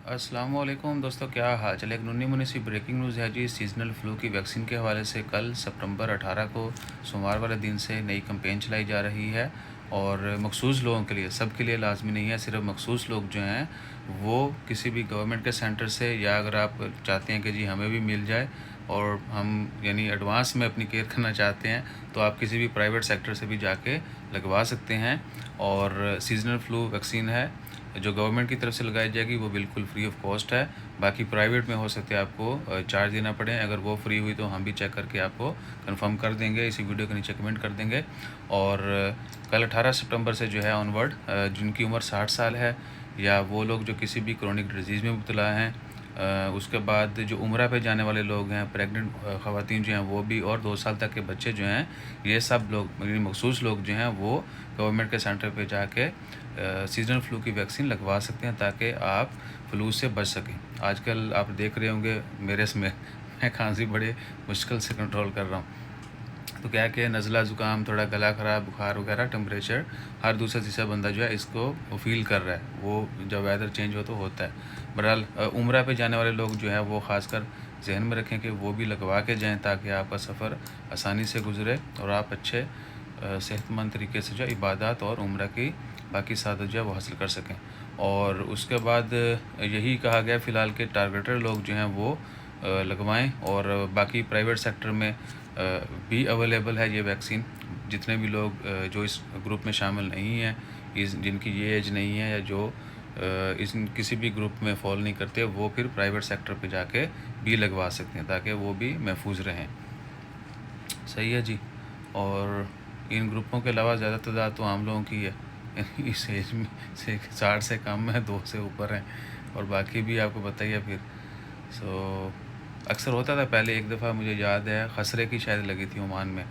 السلام علیکم دوستوں، کیا حال چل؟ ایک ننھی منی سی بریکنگ نیوز ہے جی، سیزنل فلو کی ویکسین کے حوالے سے کل سپتمبر 18 کو سوموار والے دن سے نئی کمپین چلائی جا رہی ہے، اور مخصوص لوگوں کے لیے، سب کے لیے لازمی نہیں ہے، صرف مخصوص لوگ جو ہیں وہ کسی بھی گورنمنٹ کے سینٹر سے، یا اگر آپ چاہتے ہیں کہ جی ہمیں بھی مل جائے اور ہم یعنی ایڈوانس میں اپنی کیئر کرنا چاہتے ہیں، تو آپ کسی بھی پرائیویٹ سیکٹر سے بھی جا کے لگوا سکتے ہیں۔ اور سیزنل فلو ویکسین ہے جو گورنمنٹ کی طرف سے لگائی جائے گی، وہ بالکل فری آف کاسٹ ہے۔ باقی پرائیویٹ میں ہو سکتے آپ کو چارج دینا پڑے، اگر وہ فری ہوئی تو ہم بھی چیک کر کے آپ کو کنفرم کر دیں گے، اسی ویڈیو کے نیچے کمنٹ کر دیں گے۔ اور کل 18 سپتمبر سے جو ہے آن ورڈ جن کی عمر 60 سال ہے، یا وہ لوگ جو کسی بھی کرونک ڈیزیز میں مبتلا ہیں، اس کے بعد جو عمرہ پہ جانے والے لوگ ہیں، پریگننٹ خواتین جو ہیں وہ بھی، اور 2 سال تک کے بچے جو ہیں، یہ سب لوگ یعنی مخصوص لوگ جو ہیں وہ گورنمنٹ کے سینٹر پہ جا کے سیزنل فلو کی ویکسین لگوا سکتے ہیں، تاکہ آپ فلو سے بچ سکیں۔ آج کل آپ دیکھ رہے ہوں گے میں کھانسی بڑے مشکل سے کنٹرول کر رہا ہوں، تو کیا کہ نزلہ زکام، تھوڑا گلا خراب، بخار وغیرہ، ٹمپریچر ہر دوسرا تیسرا بندہ جو ہے اس کو فیل کر رہا ہے، وہ جب ویدر چینج ہو تو ہوتا ہے۔ بہرحال عمرہ پہ جانے والے لوگ جو ہیں وہ خاص کر ذہن میں رکھیں کہ وہ بھی لگوا کے جائیں، تاکہ آپ کا سفر آسانی سے گزرے اور آپ اچھے صحت مند طریقے سے جو عبادات اور عمرہ کی باقی سعادت جو ہے وہ حاصل کر سکیں۔ اور اس کے بعد یہی کہا گیا فی الحال کہ ٹارگیٹر لوگ جو ہیں وہ لگوائیں، اور باقی پرائیویٹ سیکٹر میں بھی اویلیبل ہے یہ ویکسین۔ جتنے بھی لوگ جو اس گروپ میں شامل نہیں ہیں، جن کی یہ ایج نہیں ہے، یا جو کسی بھی گروپ میں فال نہیں کرتے، وہ پھر پرائیویٹ سیکٹر پہ جا کے بھی لگوا سکتے ہیں، تاکہ وہ بھی محفوظ رہیں۔ صحیح ہے جی۔ اور ان گروپوں کے علاوہ زیادہ تعداد تو عام لوگوں کی ہے، اس ایج میں سے 60 سے کم ہے، 2 سے اوپر ہیں، اور باقی بھی آپ کو بتائیے پھر۔ اکثر ہوتا تھا پہلے، ایک دفعہ مجھے یاد ہے خسرے کی شاید لگی تھی عمان میں،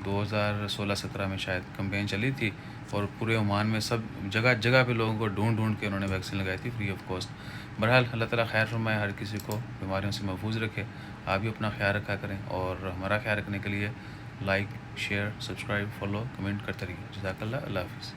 2016-17 میں شاید کمپین چلی تھی، اور پورے عمان میں سب جگہ جگہ پہ لوگوں کو ڈھونڈ ڈھونڈ کے انہوں نے ویکسین لگائی تھی فری آف کاسٹ۔ بہرحال اللہ تعالیٰ خیر فرمائے، ہر کسی کو بیماریوں سے محفوظ رکھے۔ آپ بھی اپنا خیال رکھا کریں، اور ہمارا خیال رکھنے کے لیے like, share, subscribe, follow, comment کرتے رہیے۔ جزاک اللہ، اللہ حافظ۔